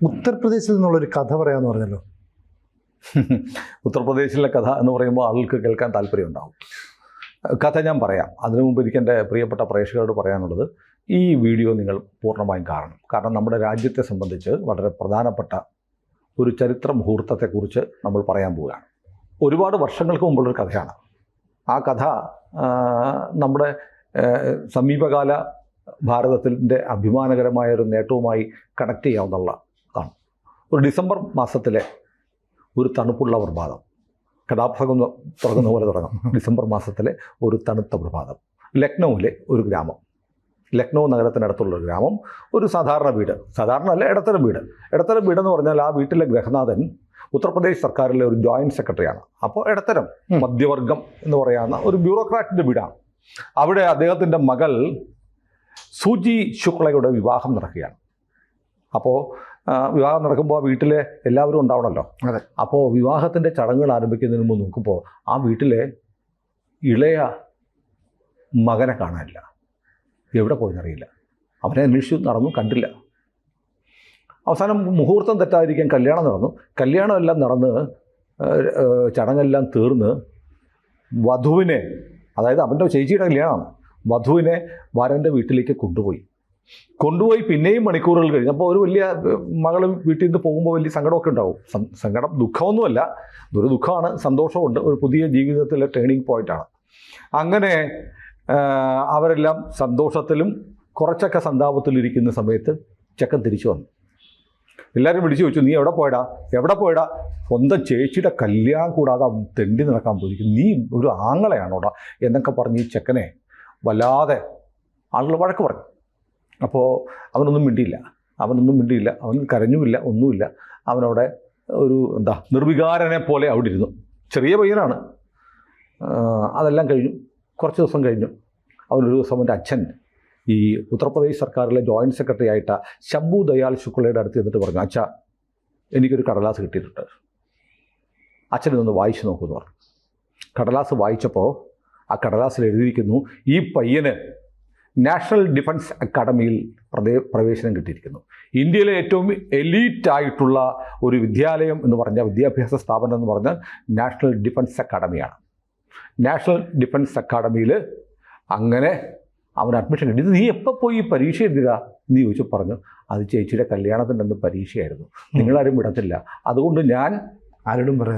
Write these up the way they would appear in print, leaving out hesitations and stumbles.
ഉത്തർപ്രദേശിൽ നിന്നുള്ളൊരു കഥ പറയാമെന്ന് പറഞ്ഞല്ലോ. ഉത്തർപ്രദേശിലെ കഥ എന്ന് പറയുമ്പോൾ ആൾക്ക് കേൾക്കാൻ താല്പര്യമുണ്ടാകും. കഥ ഞാൻ പറയാം. അതിനു മുമ്പ് എനിക്ക് എൻ്റെ പ്രിയപ്പെട്ട പ്രേക്ഷകരോട് പറയാനുള്ളത്, ഈ വീഡിയോ നിങ്ങൾ പൂർണ്ണമായും കാണണം. കാരണം നമ്മുടെ രാജ്യത്തെ സംബന്ധിച്ച് വളരെ പ്രധാനപ്പെട്ട ഒരു ചരിത്ര മുഹൂർത്തത്തെക്കുറിച്ച് നമ്മൾ പറയാൻ പോവുകയാണ്. ഒരുപാട് വർഷങ്ങൾക്ക് മുമ്പുള്ളൊരു കഥയാണ്. ആ കഥ നമ്മുടെ സമീപകാല ഭാരതത്തിൻ്റെ അഭിമാനകരമായ ഒരു നേട്ടവുമായി കണക്ട് ചെയ്യാവുന്നതാണ്. ഒരു ഡിസംബർ മാസത്തിലെ ഒരു തണുപ്പുള്ള പ്രഭാതം, കഥാപ്രസംഗം തുടങ്ങുന്ന പോലെ തുടങ്ങും. ഡിസംബർ മാസത്തിലെ ഒരു തണുത്ത പ്രഭാതം, ലക്നൗവിലെ ഒരു ഗ്രാമം, ലക്നൗ നഗരത്തിനടുത്തുള്ളൊരു ഗ്രാമം, ഒരു സാധാരണ വീട്, സാധാരണ അല്ല, ഇടത്തരം വീട്. ഇടത്തരം വീടെന്ന് പറഞ്ഞാൽ ആ വീട്ടിലെ ഗൃഹനാഥൻ ഉത്തർപ്രദേശ് സർക്കാരിലെ ഒരു ജോയിൻറ്റ് സെക്രട്ടറിയാണ്. അപ്പോൾ ഇടത്തരം മധ്യവർഗം എന്ന് പറയാവുന്ന ഒരു ബ്യൂറോക്രാറ്റിൻ്റെ വീടാണ്. അവിടെ അദ്ദേഹത്തിൻ്റെ മകൾ സൂചി ശുക്ലയുടെ വിവാഹം നടക്കുകയാണ്. അപ്പോൾ വിവാഹം നടക്കുമ്പോൾ ആ വീട്ടിലെ എല്ലാവരും ഉണ്ടാവണമല്ലോ. അതെ. അപ്പോൾ വിവാഹത്തിൻ്റെ ചടങ്ങുകൾ ആരംഭിക്കുന്നതിന് മുമ്പ് നോക്കുമ്പോൾ ആ വീട്ടിലെ ഇളയ മകനെ കാണാനില്ല. എവിടെ പോയെന്നറിയില്ല. അവനെ അന്വേഷിച്ചു നടന്നു, കണ്ടില്ല. അവസാനം മുഹൂർത്തം തെറ്റാതിരിക്കാൻ കല്യാണം നടന്നു. കല്യാണം എല്ലാം നടന്ന് ചടങ്ങെല്ലാം തീർന്ന് വധുവിനെ, അതായത് അവൻ്റെ ചേച്ചിയുടെ കല്യാണമാണ്, വധുവിനെ വരൻ്റെ വീട്ടിലേക്ക് കൊണ്ടുപോയി പിന്നെയും മണിക്കൂറുകൾ കഴിഞ്ഞ്, അപ്പോൾ ഒരു വലിയ മകൾ വീട്ടിൽ നിന്ന് പോകുമ്പോൾ വലിയ സങ്കടമൊക്കെ ഉണ്ടാവും. സങ്കടം, ദുഃഖമൊന്നുമല്ല, ഒരു ദുഃഖമാണ്, സന്തോഷമുണ്ട്. ഒരു പുതിയ ജീവിതത്തിലെ ടേണിംഗ് പോയിൻ്റാണ്. അങ്ങനെ അവരെല്ലാം സന്തോഷത്തിലും കുറച്ചൊക്കെ സന്താപത്തിലിരിക്കുന്ന സമയത്ത് ചെക്കൻ തിരിച്ചു വന്നു. എല്ലാവരും വിളിച്ചു ചോദിച്ചു, നീ എവിടെ പോയടാ? സ്വന്തം ചേച്ചിയുടെ കല്യാണം കൂടാതെ തെണ്ടി നടക്കാൻ പോയിരിക്കും, നീ ഒരു ആങ്ങളെയാണോടാ എന്നൊക്കെ പറഞ്ഞ് ഈ ചെക്കനെ വല്ലാതെ ആളുകൾ വഴക്ക് പറഞ്ഞു. അപ്പോൾ അവനൊന്നും മിണ്ടിയില്ല, അവൻ കരഞ്ഞുമില്ല, ഒന്നുമില്ല. അവനവിടെ ഒരു നിർവികാരനെ പോലെ അവിടെ ഇരുന്നു. ചെറിയ പയ്യനാണ്. അതെല്ലാം കഴിഞ്ഞു. കുറച്ച് ദിവസം കഴിഞ്ഞു. അവനൊരു ദിവസം അവൻ്റെ അച്ഛൻ, ഈ ഉത്തർപ്രദേശ് സർക്കാരിലെ ജോയിൻറ്റ് സെക്രട്ടറി ആയിട്ട് ശംഭു ദയാൽ ശുക്ലയുടെ അടുത്ത് എന്നിട്ട് പറഞ്ഞു, അച്ഛാ, എനിക്കൊരു കടലാസ് കിട്ടിയിട്ടുണ്ട്, അച്ഛനൊന്ന് വായിച്ചു നോക്കുമെന്ന് പറഞ്ഞു. കടലാസ് വായിച്ചപ്പോൾ ആ കടലാസിൽ എഴുതിയിരിക്കുന്നു, ഈ പയ്യന് നാഷണൽ ഡിഫൻസ് അക്കാഡമിയിൽ പ്രവേശനം കിട്ടിയിരിക്കുന്നു. ഇന്ത്യയിലെ ഏറ്റവും എലീറ്റായിട്ടുള്ള ഒരു വിദ്യാലയം എന്ന് പറഞ്ഞാൽ, വിദ്യാഭ്യാസ സ്ഥാപനം എന്ന് പറഞ്ഞാൽ നാഷണൽ ഡിഫൻസ് അക്കാഡമിയാണ്. നാഷണൽ ഡിഫൻസ് അക്കാഡമിയിൽ അങ്ങനെ അവന് അഡ്മിഷൻ കിട്ടി. നീ എപ്പോൾ പോയി ഈ പരീക്ഷ എഴുതുക എന്ന് ചോദിച്ചു. പറഞ്ഞു, അത് ചേച്ചിയുടെ കല്യാണത്തിൻ്റെ അന്ന് പരീക്ഷയായിരുന്നു, നിങ്ങളാരും വിടത്തില്ല, അതുകൊണ്ട് ഞാൻ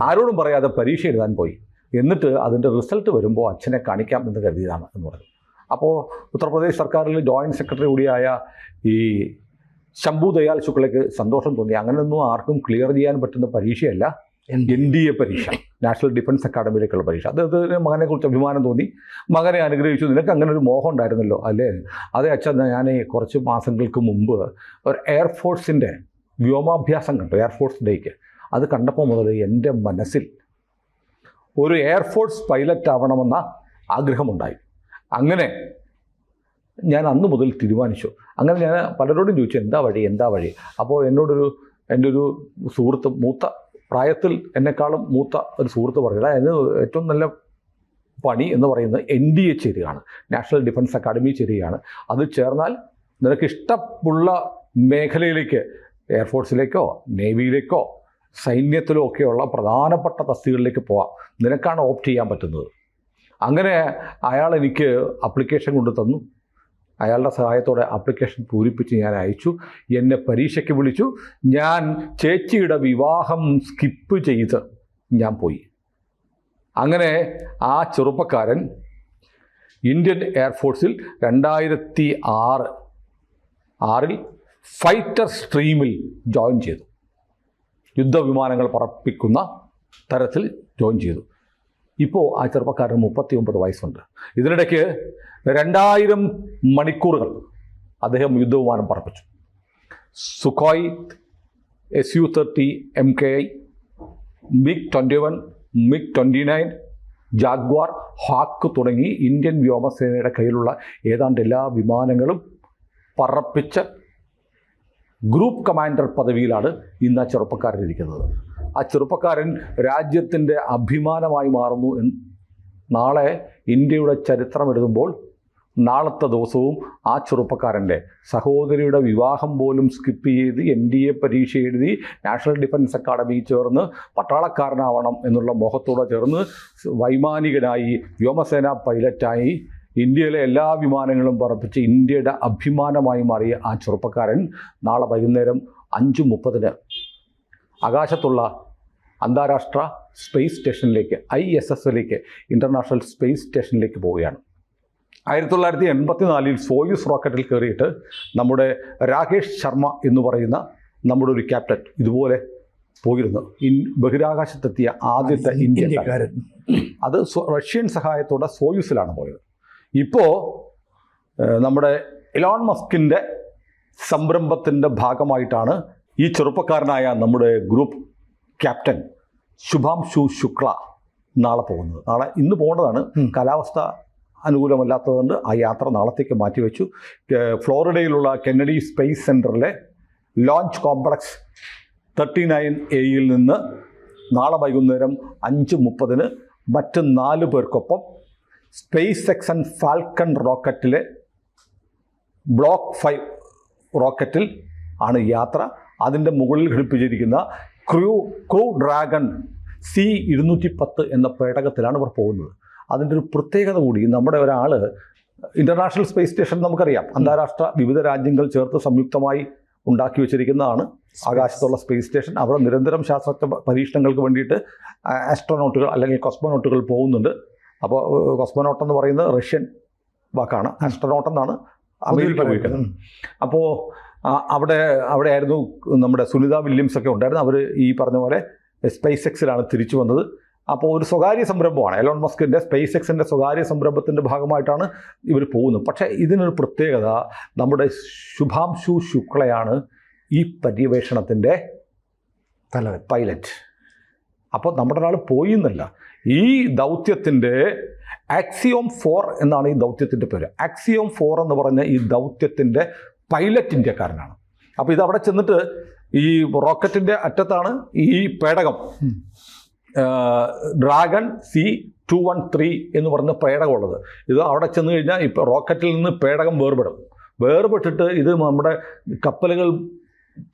ആരോടും പറയാതെ പരീക്ഷ എഴുതാൻ പോയി, എന്നിട്ട് അതിൻ്റെ റിസൾട്ട് വരുമ്പോൾ അച്ഛനെ കാണിക്കാം എന്ന് കരുതിയതാണ് എന്ന് പറഞ്ഞു. അപ്പോൾ ഉത്തർപ്രദേശ് സർക്കാരിൽ ജോയിൻറ്റ് സെക്രട്ടറി കൂടിയായ ഈ ശംഭു ദയാൽ ശുക്ലയ്ക്ക് സന്തോഷം തോന്നി. അങ്ങനെയൊന്നും ആർക്കും ക്ലിയർ ചെയ്യാൻ പറ്റുന്ന പരീക്ഷയല്ല NDA പരീക്ഷ, നാഷണൽ ഡിഫൻസ് അക്കാഡമിയിലേക്കുള്ള പരീക്ഷ. അദ്ദേഹത്തിന് മകനെക്കുറിച്ച് അഭിമാനം തോന്നി, മകനെ അനുഗ്രഹിച്ചു. നിനക്ക് അങ്ങനെ ഒരു മോഹം ഉണ്ടായിരുന്നല്ലോ അല്ലേ? അതെ അച്ഛൻ, ഞാൻ കുറച്ച് മാസങ്ങൾക്ക് മുമ്പ് ഒരു എയർഫോഴ്സിൻ്റെ വ്യോമാഭ്യാസം കണ്ടു, എയർഫോഴ്സ് ഡേക്ക്. അത് കണ്ടപ്പോൾ മുതൽ എൻ്റെ മനസ്സിൽ ഒരു എയർഫോഴ്സ് പൈലറ്റ് ആവണമെന്ന ആഗ്രഹമുണ്ടായി. അങ്ങനെ ഞാൻ അന്ന് മുതൽ തീരുമാനിച്ചു. അങ്ങനെ ഞാൻ പലരോടും ചോദിച്ചു, എന്താ വഴി? അപ്പോൾ എൻ്റെ ഒരു സുഹൃത്ത്, മൂത്ത പ്രായത്തിൽ എന്നെക്കാളും മൂത്ത ഒരു സുഹൃത്ത് പറഞ്ഞത്, അതിന് ഏറ്റവും നല്ല പണി എന്ന് പറയുന്നത് NDA ചേരുകയാണ്, നാഷണൽ ഡിഫൻസ് അക്കാഡമി ചേരുകയാണ്. അത് ചേർന്നാൽ നിനക്ക് ഇഷ്ടമുള്ള മേഖലയിലേക്ക്, എയർഫോഴ്സിലേക്കോ നേവിയിലേക്കോ സൈന്യത്തിലോ ഒക്കെയുള്ള പ്രധാനപ്പെട്ട തസ്തികകളിലേക്ക് പോവാം, നിനക്കാണ് ഓപ്റ്റ് ചെയ്യാൻ പറ്റുന്നത്. അങ്ങനെ അയാൾ എനിക്ക് ആപ്ലിക്കേഷൻ കൊണ്ട് തന്നു. അയാളുടെ സഹായത്തോടെ ആപ്ലിക്കേഷൻ പൂരിപ്പിച്ച് ഞാൻ അയച്ചു. എന്നെ പരീക്ഷയ്ക്ക് വിളിച്ചു. ഞാൻ ചേച്ചിയുടെ വിവാഹം സ്കിപ്പ് ചെയ്ത് ഞാൻ പോയി. അങ്ങനെ ആ ചെറുപ്പക്കാരൻ ഇന്ത്യൻ എയർഫോഴ്സിൽ 2006 ഫൈറ്റർ സ്ട്രീമിൽ ജോയിൻ ചെയ്തു. യുദ്ധവിമാനങ്ങൾ പറപ്പിക്കുന്ന തരത്തിൽ ജോയിൻ ചെയ്തു. ഇപ്പോൾ ആ ചെറുപ്പക്കാരന് 39 വയസ്സുണ്ട്. ഇതിനിടയ്ക്ക് 2000 മണിക്കൂറുകൾ അദ്ദേഹം യുദ്ധവിമാനം പറപ്പിച്ചു. Sukhoi Su-30 MKI, MiG-21, MiG-29, Jaguar, Hawk തുടങ്ങി ഇന്ത്യൻ വ്യോമസേനയുടെ കയ്യിലുള്ള ഏതാണ്ട് എല്ലാ വിമാനങ്ങളും പറപ്പിച്ച് ഗ്രൂപ്പ് കമാൻഡർ പദവിയിലാണ് ഇന്ന് ആ ചെറുപ്പക്കാരനിരിക്കുന്നത്. ആ ചെറുപ്പക്കാരൻ രാജ്യത്തിൻ്റെ അഭിമാനമായി മാറുന്നു. നാളെ ഇന്ത്യയുടെ ചരിത്രം എഴുതുമ്പോൾ നാളത്തെ ദിവസവും ആ ചെറുപ്പക്കാരൻ്റെ സഹോദരിയുടെ വിവാഹം പോലും സ്കിപ്പ് ചെയ്ത് NDA പരീക്ഷ എഴുതി നാഷണൽ ഡിഫൻസ് അക്കാഡമി ചേർന്ന് പട്ടാളക്കാരനാവണം എന്നുള്ള മോഹത്തോടെ ചേർന്ന് വൈമാനികനായി വ്യോമസേന പൈലറ്റായി ഇന്ത്യയിലെ എല്ലാ വിമാനങ്ങളും പറപ്പിച്ച് ഇന്ത്യയുടെ അഭിമാനമായി മാറിയ ആ ചെറുപ്പക്കാരൻ നാളെ വൈകുന്നേരം 5:30 ആകാശത്തുള്ള അന്താരാഷ്ട്ര സ്പേസ് സ്റ്റേഷനിലേക്ക് ISSലേക്ക് ഇൻ്റർനാഷണൽ സ്പേസ് സ്റ്റേഷനിലേക്ക് പോവുകയാണ്. 1984 സോയൂസ് റോക്കറ്റിൽ കയറിയിട്ട് നമ്മുടെ രാകേഷ് ശർമ്മ എന്ന് പറയുന്ന നമ്മുടെ ഒരു ക്യാപ്റ്റൻ ഇതുപോലെ പോയിരുന്നു. ബഹിരാകാശത്തെത്തിയ ആദ്യത്തെ ഇന്ത്യക്കാരൻ. അത് റഷ്യൻ സഹായത്തോടെ സോയൂസിലാണ് പോയത്. ഇപ്പോൾ നമ്മുടെ ഇലോൺ മസ്കിൻ്റെ സംരംഭത്തിൻ്റെ ഭാഗമായിട്ടാണ് ഈ ചെറുപ്പക്കാരനായ നമ്മുടെ ഗ്രൂപ്പ് ക്യാപ്റ്റൻ ശുഭാംശു ശുക്ല നാളെ പോകുന്നത്. ഇന്ന് പോകേണ്ടതാണ്. കാലാവസ്ഥ അനുകൂലമല്ലാത്തതുകൊണ്ട് ആ യാത്ര നാളത്തേക്ക് മാറ്റിവെച്ചു. ഫ്ലോറിഡയിലുള്ള കെന്നഡി സ്പേസ് സെൻറ്ററിലെ ലോഞ്ച് കോംപ്ലക്സ് 39A നിന്ന് നാളെ വൈകുന്നേരം 5:30 മറ്റ് 4 പേർക്കൊപ്പം സ്പേസ് എക്സ് ആൻഡ് ഫാൽക്കൺ റോക്കറ്റിലെ ബ്ലോക്ക് 5 റോക്കറ്റിൽ ആണ് യാത്ര. അതിൻ്റെ മുകളിൽ ഘടിപ്പിച്ചിരിക്കുന്ന ക്രൂ ഡ്രാഗൺ C-210 എന്ന പേടകത്തിലാണ് ഇവർ പോകുന്നത്. അതിൻ്റെ ഒരു പ്രത്യേകത കൂടി, നമ്മുടെ ഒരാൾ ഇൻ്റർനാഷണൽ സ്പേസ് സ്റ്റേഷൻ നമുക്കറിയാം, അന്താരാഷ്ട്ര വിവിധ രാജ്യങ്ങൾ ചേർത്ത് സംയുക്തമായി ഉണ്ടാക്കി വെച്ചിരിക്കുന്നതാണ് ആകാശത്തുള്ള സ്പേസ് സ്റ്റേഷൻ. അവിടെ നിരന്തരം ശാസ്ത്ര പരീക്ഷണങ്ങൾക്ക് വേണ്ടിയിട്ട് ആസ്ട്രോനോട്ടുകൾ അല്ലെങ്കിൽ കോസ്മോനോട്ടുകൾ പോകുന്നുണ്ട്. അപ്പോൾ കോസ്മോനോട്ട് എന്ന് പറയുന്നത് റഷ്യൻ വാക്കാണ്, ആസ്ട്രോനോട്ട് എന്നാണ് അമേരിക്ക ഉപയോഗിക്കുന്നത്. അപ്പോൾ അവിടെ ആയിരുന്നു നമ്മുടെ സുനിത വില്യംസ് ഒക്കെ ഉണ്ടായിരുന്നു. അവർ ഈ പറഞ്ഞ പോലെ സ്പേസ് എക്സിലാണ് തിരിച്ചു വന്നത്. അപ്പോൾ ഒരു സ്വകാര്യ സംരംഭമാണ് എലോൺ മസ്കിൻ്റെ സ്പേസ് എക്സിൻ്റെ സ്വകാര്യ സംരംഭത്തിൻ്റെ ഭാഗമായിട്ടാണ് ഇവർ പോകുന്നത്. പക്ഷേ ഇതിനൊരു പ്രത്യേകത, നമ്മുടെ ശുഭാംശു ശുക്ലയാണ് ഈ പര്യവേഷണത്തിൻ്റെ പൈലറ്റ്. അപ്പോൾ നമ്മുടെ ഒരാൾ പോയി എന്നല്ല, ഈ ദൗത്യത്തിൻ്റെ ആക്സിയോം 4 എന്നാണ് ഈ ദൗത്യത്തിൻ്റെ പേര്. ആക്സിയോം 4 എന്ന് പറഞ്ഞ ഈ ദൗത്യത്തിൻ്റെ പൈലറ്റ് ഇന്ത്യക്കാരനാണ്. അപ്പോൾ ഇതവിടെ ചെന്നിട്ട് ഈ റോക്കറ്റിൻ്റെ അറ്റത്താണ് ഈ പേടകം, ഡ്രാഗൺ C-213 എന്ന് പറഞ്ഞ പേടകമുള്ളത്. ഇത് അവിടെ ചെന്ന് കഴിഞ്ഞാൽ ഇപ്പോൾ റോക്കറ്റിൽ നിന്ന് പേടകം വേർപെട്ടിട്ട് ഇത് നമ്മുടെ കപ്പലുകൾ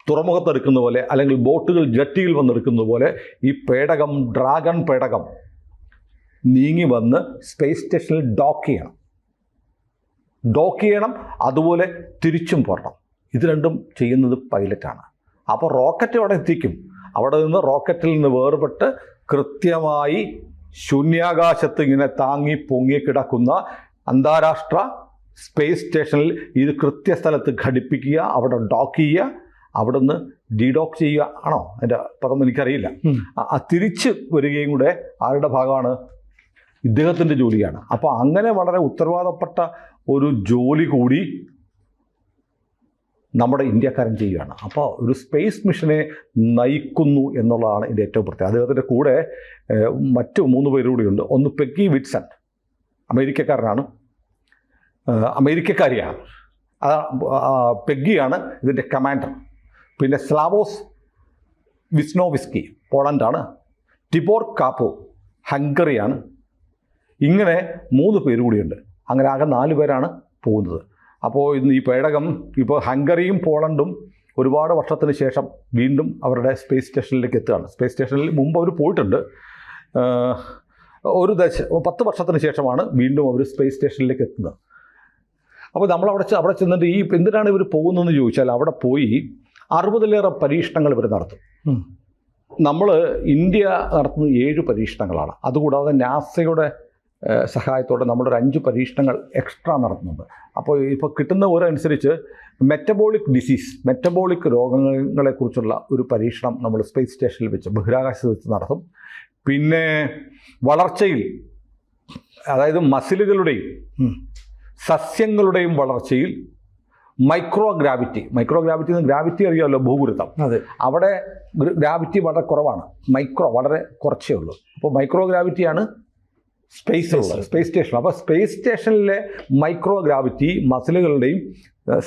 തുറമുഖത്തെടുക്കുന്ന പോലെ അല്ലെങ്കിൽ ബോട്ടുകൾ ജട്ടിയിൽ വന്നെടുക്കുന്ന പോലെ ഈ പേടകം, ഡ്രാഗൺ പേടകം നീങ്ങി വന്ന് സ്പേസ് സ്റ്റേഷനിൽ ഡോക്ക് ചെയ്യണം, അതുപോലെ തിരിച്ചും പോരണം. ഇത് രണ്ടും ചെയ്യുന്നത് പൈലറ്റാണ്. അപ്പോൾ റോക്കറ്റ് അവിടെ എത്തിക്കും. അവിടെ നിന്ന് റോക്കറ്റിൽ നിന്ന് വേർപെട്ട് കൃത്യമായി ശൂന്യാകാശത്ത് ഇങ്ങനെ താങ്ങി പൊങ്ങി കിടക്കുന്ന അന്താരാഷ്ട്ര സ്പേസ് സ്റ്റേഷനിൽ ഇത് കൃത്യസ്ഥലത്ത് ഘടിപ്പിക്കുക, അവിടെ ഡോക്ക് ചെയ്യുക, അവിടെ നിന്ന് ഡീഡോക്ക് ചെയ്യുക ആണോ എൻ്റെ പദം എനിക്കറിയില്ല. തിരിച്ച് വരികയും കൂടെ ആരുടെ ഭാഗമാണ്? ഇദ്ദേഹത്തിൻ്റെ ജോലിയാണ്. അപ്പോൾ അങ്ങനെ വളരെ ഉത്തരവാദപ്പെട്ട ഒരു ജോലി കൂടി നമ്മുടെ ഇന്ത്യക്കാരൻ ചെയ്യുകയാണ്. അപ്പോൾ ഒരു സ്പേസ് മിഷനെ നയിക്കുന്നു എന്നുള്ളതാണ് ഇതിൻ്റെ ഏറ്റവും പ്രത്യേകത. അദ്ദേഹത്തിൻ്റെ കൂടെ മറ്റു 3 പേരുകൂടിയുണ്ട്. ഒന്ന് പെഗ്ഗി വിറ്റ്സൺ, അമേരിക്കക്കാരനാണ്, അമേരിക്കക്കാരിയാണ്. പെഗ്ഗിയാണ് ഇതിൻ്റെ കമാൻഡർ. പിന്നെ സ്ലാവോസ് വിസ്നോവിസ്കി, പോളണ്ടാണ്. ടിബോർ കാപ്പോ, ഹംഗറിയാണ്. ഇങ്ങനെ 3 പേര് കൂടിയുണ്ട്. അങ്ങനെ ആകെ 4 പേരാണ് പോകുന്നത്. അപ്പോൾ ഇന്ന് ഈ പേടകം ഇപ്പോൾ ഹംഗറിയും പോളണ്ടും ഒരുപാട് വർഷത്തിന് ശേഷം വീണ്ടും അവരുടെ സ്പേസ് സ്റ്റേഷനിലേക്ക് എത്തുകയാണ്. സ്പേസ് സ്റ്റേഷനിൽ മുമ്പ് അവർ പോയിട്ടുണ്ട്. 10 വർഷത്തിന് ശേഷമാണ് വീണ്ടും അവർ സ്പേസ് സ്റ്റേഷനിലേക്ക് എത്തുന്നത്. അപ്പോൾ അവിടെ ചെന്നിട്ട് ഈ എന്തിനാണ് ഇവർ പോകുന്നതെന്ന് ചോദിച്ചാൽ, അവിടെ പോയി 60-ലേറെ പരീക്ഷണങ്ങൾ ഇവർ നടത്തും. ഇന്ത്യ നടത്തുന്നത് 7 പരീക്ഷണങ്ങളാണ്. അതുകൂടാതെ നാസയുടെ സഹായത്തോടെ നമ്മളൊരു 5 പരീക്ഷണങ്ങൾ എക്സ്ട്രാ നടത്തുന്നുണ്ട്. അപ്പോൾ ഇപ്പോൾ കിട്ടുന്ന അനുസരിച്ച് മെറ്റബോളിക് രോഗങ്ങളെക്കുറിച്ചുള്ള ഒരു പരീക്ഷണം നമ്മൾ സ്പേസ് സ്റ്റേഷനിൽ വെച്ച് ബഹിരാകാശത്ത് വെച്ച് നടത്തും. പിന്നെ വളർച്ചയിൽ, അതായത് മസിലുകളുടെയും സസ്യങ്ങളുടെയും വളർച്ചയിൽ മൈക്രോഗ്രാവിറ്റി ഗ്രാവിറ്റി അറിയാമല്ലോ, ഭൂഗുരുത്വം. അവിടെ ഗ്രാവിറ്റി വളരെ കുറവാണ്, വളരെ കുറച്ചേ ഉള്ളൂ. അപ്പോൾ മൈക്രോഗ്രാവിറ്റിയാണ് സ്പേസ് സ്റ്റേഷൻ. അപ്പോൾ സ്പേസ് സ്റ്റേഷനിലെ മൈക്രോഗ്രാവിറ്റി മസിലുകളുടെയും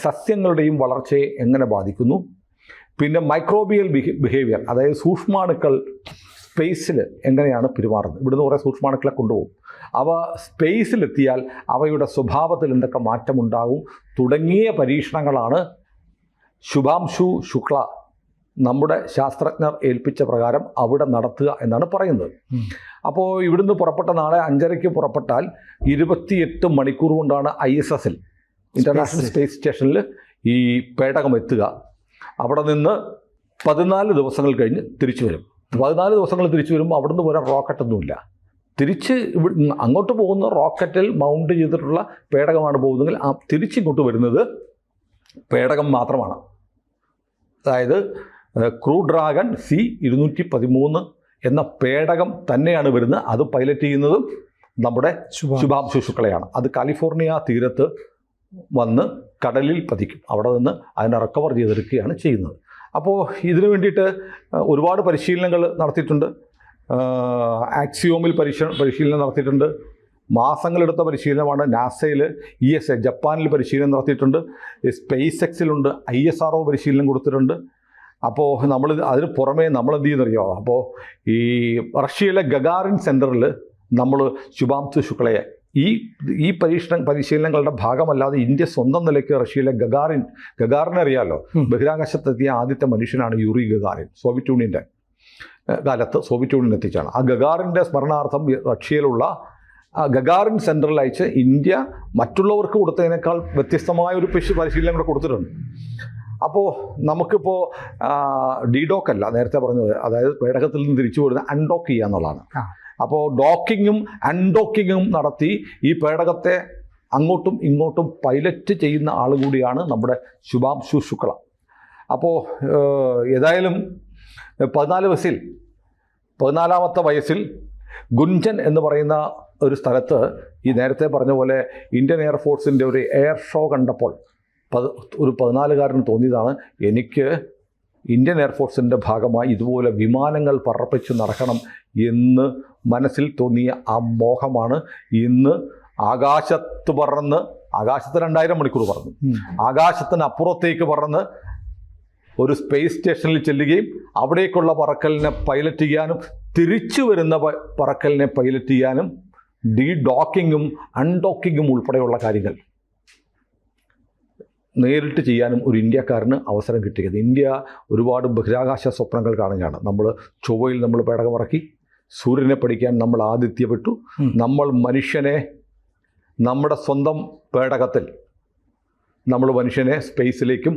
സസ്യങ്ങളുടെയും വളർച്ചയെ എങ്ങനെ ബാധിക്കുന്നു, പിന്നെ മൈക്രോബിയൽ ബിഹേവിയർ, അതായത് സൂക്ഷ്മാണുക്കൾ സ്പേസിൽ എങ്ങനെയാണ് പെരുമാറുന്നത്. ഇവിടുന്ന് കുറേ സൂക്ഷ്മാണുക്കളെ കൊണ്ടുപോകും. അവ സ്പേസിലെത്തിയാൽ അവയുടെ സ്വഭാവത്തിൽ എന്തൊക്കെ മാറ്റമുണ്ടാകും തുടങ്ങിയ പരീക്ഷണങ്ങളാണ് ശുഭാംശു ശുക്ല നമ്മുടെ ശാസ്ത്രജ്ഞർ ഏൽപ്പിച്ച പ്രകാരം അവിടെ നടത്തുക എന്നാണ് പറയുന്നത്. അപ്പോൾ ഇവിടുന്ന് പുറപ്പെട്ട നാളെ 5:30 പുറപ്പെട്ടാൽ 28 മണിക്കൂർ കൊണ്ടാണ് ISS-ൽ ഇൻ്റർനാഷണൽ സ്പേസ് സ്റ്റേഷനിൽ ഈ പേടകം എത്തുക. അവിടെ നിന്ന് 14 ദിവസങ്ങൾ കഴിഞ്ഞ് തിരിച്ചു വരും. 14 ദിവസങ്ങൾ തിരിച്ചു വരുമ്പോൾ അവിടുന്ന് വരാൻ റോക്കറ്റൊന്നുമില്ല. തിരിച്ച് അങ്ങോട്ട് പോകുന്ന റോക്കറ്റിൽ മൗണ്ട് ചെയ്തിട്ടുള്ള പേടകമാണ് പോകുന്നതെങ്കിൽ ആ തിരിച്ചിങ്ങോട്ട് വരുന്നത് പേടകം മാത്രമാണ്. അതായത് ക്രൂ ഡ്രാഗൺ C-213 എന്ന പേടകം തന്നെയാണ് വരുന്നത്. അത് പൈലറ്റ് ചെയ്യുന്നതും നമ്മുടെ ശുഭാംശു ശുക്ലയാണ്. അത് കാലിഫോർണിയ തീരത്ത് വന്ന് കടലിൽ പതിക്കും. അവിടെ നിന്ന് അതിനെ റിക്കവർ ചെയ്തെടുക്കുകയാണ് ചെയ്യുന്നത്. അപ്പോൾ ഇതിനു വേണ്ടിയിട്ട് ഒരുപാട് പരിശീലനങ്ങൾ നടത്തിയിട്ടുണ്ട്. ആക്സിയോമിൽ പരിശീലനം നടത്തിയിട്ടുണ്ട്. മാസങ്ങളെടുത്ത പരിശീലനമാണ്. നാസയിൽ ESA ജപ്പാനിൽ പരിശീലനം നടത്തിയിട്ടുണ്ട്. സ്പേസ് എക്സിലുണ്ട്. ISRO പരിശീലനം കൊടുത്തിട്ടുണ്ട്. അപ്പോൾ നമ്മൾ അതിന് പുറമേ നമ്മൾ എന്ത് ചെയ്യുന്നറിയോ, അപ്പോൾ ഈ റഷ്യയിലെ ഗഗാറിൻ സെൻറ്ററിൽ നമ്മൾ ശുഭാംശു ശുക്ലയെ ഈ പരിശീലനങ്ങളുടെ ഭാഗമല്ലാതെ ഇന്ത്യ സ്വന്തം നിലയ്ക്ക് റഷ്യയിലെ ഗഗാറിനെ അറിയാമല്ലോ, ബഹിരാകാശത്തെത്തിയ ആദ്യത്തെ മനുഷ്യനാണ് യൂറി ഗഗാറിൻ. സോവിയറ്റ് യൂണിയൻ്റെ കാലത്ത് സോവിയറ്റ് യൂണിയൻ എത്തിച്ചാണ്. ആ ഗഗാറിൻ്റെ സ്മരണാർത്ഥം റഷ്യയിലുള്ള ഗഗാറിൻ സെൻറ്ററിൽ അയച്ച് ഇന്ത്യ മറ്റുള്ളവർക്ക് കൊടുത്തതിനേക്കാൾ വ്യത്യസ്തമായ ഒരു പരിശീലനം കൂടെ കൊടുത്തിട്ടുണ്ട്. അപ്പോൾ നമുക്കിപ്പോൾ ഡീഡോക്ക് അല്ല നേരത്തെ പറഞ്ഞത്, അതായത് പേടകത്തിൽ നിന്ന് തിരിച്ചു വരുന്നത് അൺഡോക്ക് ചെയ്യുക എന്നുള്ളതാണ്. അപ്പോൾ ഡോക്കിങ്ങും അൺഡോക്കിങ്ങും നടത്തി ഈ പേടകത്തെ അങ്ങോട്ടും ഇങ്ങോട്ടും പൈലറ്റ് ചെയ്യുന്ന ആൾ കൂടിയാണ് നമ്മുടെ ശുഭാംശു ശുക്ല. അപ്പോൾ ഏതായാലും 14ാമത്തെ വയസ്സിൽ ഗുഞ്ചൻ എന്ന് പറയുന്ന ഒരു സ്ഥലത്ത് ഈ നേരത്തെ പറഞ്ഞ പോലെ ഇന്ത്യൻ എയർഫോഴ്സിൻ്റെ ഒരു എയർ ഷോ കണ്ടപ്പോൾ ഒരു 14-കാരന് തോന്നിയതാണ്, എനിക്ക് ഇന്ത്യൻ എയർഫോഴ്സിൻ്റെ ഭാഗമായി ഇതുപോലെ വിമാനങ്ങൾ പറപ്പിച്ച് നടക്കണം എന്ന് മനസ്സിൽ തോന്നിയ ആ മോഹമാണ് ഇന്ന് ആകാശത്ത് 2000 മണിക്കൂർ പറന്നു, ആകാശത്തിനപ്പുറത്തേക്ക് പറന്ന് ഒരു സ്പേസ് സ്റ്റേഷനിൽ ചെല്ലുകയും അവിടേക്കുള്ള പറക്കലിനെ പൈലറ്റ് ചെയ്യാനും തിരിച്ചു വരുന്ന പറക്കലിനെ പൈലറ്റ് ചെയ്യാനും ഡോക്കിങ്ങും അൺഡോക്കിങ്ങും ഉൾപ്പെടെയുള്ള കാര്യങ്ങൾ നേരിട്ട് ചെയ്യാനും ഒരു ഇന്ത്യക്കാരന് അവസരം കിട്ടിയത്. ഇന്ത്യ ഒരുപാട് ബഹിരാകാശ സ്വപ്നങ്ങൾ കാണുകയാണ്. നമ്മൾ ചൊവ്വയിൽ നമ്മൾ പേടകമിറക്കി, സൂര്യനെ പഠിക്കാൻ നമ്മൾ ആതിഥ്യപ്പെട്ടു. നമ്മൾ മനുഷ്യനെ നമ്മുടെ സ്വന്തം പേടകത്തിൽ നമ്മൾ മനുഷ്യനെ സ്പേസിലേക്കും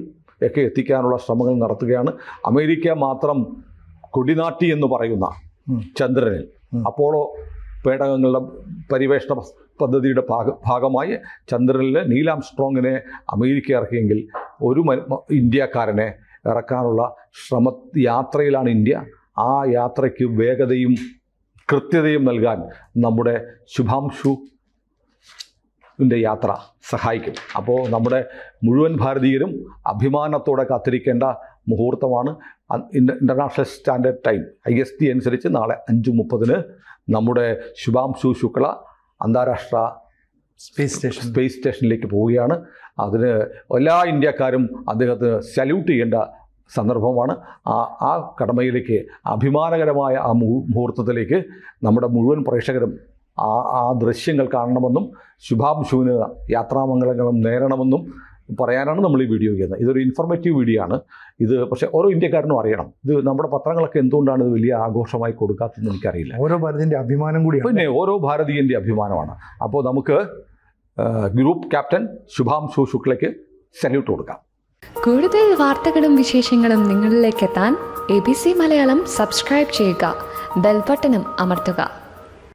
ഒക്കെ എത്തിക്കാനുള്ള ശ്രമങ്ങൾ നടത്തുകയാണ്. അമേരിക്ക മാത്രം കൊടിനാട്ടി എന്ന് പറയുന്ന ചന്ദ്രനിൽ അപ്പോളോ പേടകങ്ങളുടെ പരിവേഷണ പദ്ധതിയുടെ ഭാഗമായി ചന്ദ്രനിൽ നീൽ ആംസ്ട്രോങ്ങിനെ അമേരിക്ക ഇറക്കിയെങ്കിൽ ഒരു ഇന്ത്യക്കാരനെ ഇറക്കാനുള്ള യാത്രയിലാണ് ഇന്ത്യ. ആ യാത്രയ്ക്ക് വേഗതയും കൃത്യതയും നൽകാൻ നമ്മുടെ ശുഭാംശുവിൻ്റെ യാത്ര സഹായിക്കും. അപ്പോൾ നമ്മുടെ മുഴുവൻ ഭാരതീയരും അഭിമാനത്തോടെ കാത്തിരിക്കേണ്ട മുഹൂർത്തമാണ്. ഇൻ്റർനാഷണൽ സ്റ്റാൻഡേർഡ് ടൈം IST അനുസരിച്ച് നാളെ 5:30 നമ്മുടെ ശുഭാംശു ശുക്ല അന്താരാഷ്ട്ര സ്പേസ് സ്റ്റേഷനിലേക്ക് പോവുകയാണ്. അതിന് എല്ലാ ഇന്ത്യക്കാരും അദ്ദേഹത്തിന് സല്യൂട്ട് ചെയ്യേണ്ട സന്ദർഭമാണ്. ആ കടമയിലേക്ക്, അഭിമാനകരമായ ആ മുഹൂർത്തത്തിലേക്ക് നമ്മുടെ മുഴുവൻ പ്രേക്ഷകരും ആ ദൃശ്യങ്ങൾ കാണണമെന്നും ശുഭാംശുവിന് യാത്രാമംഗളങ്ങളും നേരണമെന്നും പറയാനാണ് നമ്മൾ ഈ വീഡിയോ ചെയ്യുന്നത്. ഇതൊരു ഇൻഫോർമേറ്റീവ് വീഡിയോ ആണ് ഇത്. പക്ഷേ ഓരോ ഇന്ത്യക്കാരനും അറിയണം. ഇത് നമ്മുടെ പത്രങ്ങളൊക്കെ എന്തുകൊണ്ടാണ് ഇത് വലിയ ആഘോഷമായി കൊടുക്കാത്തതെന്ന് എനിക്കറിയില്ല. ഓരോ ഭാരതീയൻ്റെ അഭിമാനം കൂടിയാണ്. പിന്നെ ഓരോ ഭാരതീയൻ്റെ അഭിമാനമാണ്. അപ്പോൾ നമുക്ക് ഗ്രൂപ്പ് ക്യാപ്റ്റൻ ശുഭാംശു ശുക്ലയ്ക്ക് സല്യൂട്ട് കൊടുക്കാം. കൂടുതൽ വാർത്തകളും വിശേഷങ്ങളും നിങ്ങളിലേക്ക് എത്താൻ ABC മലയാളം സബ്സ്ക്രൈബ് ചെയ്യുക, ബെൽ ബട്ടണും അമർത്തുക.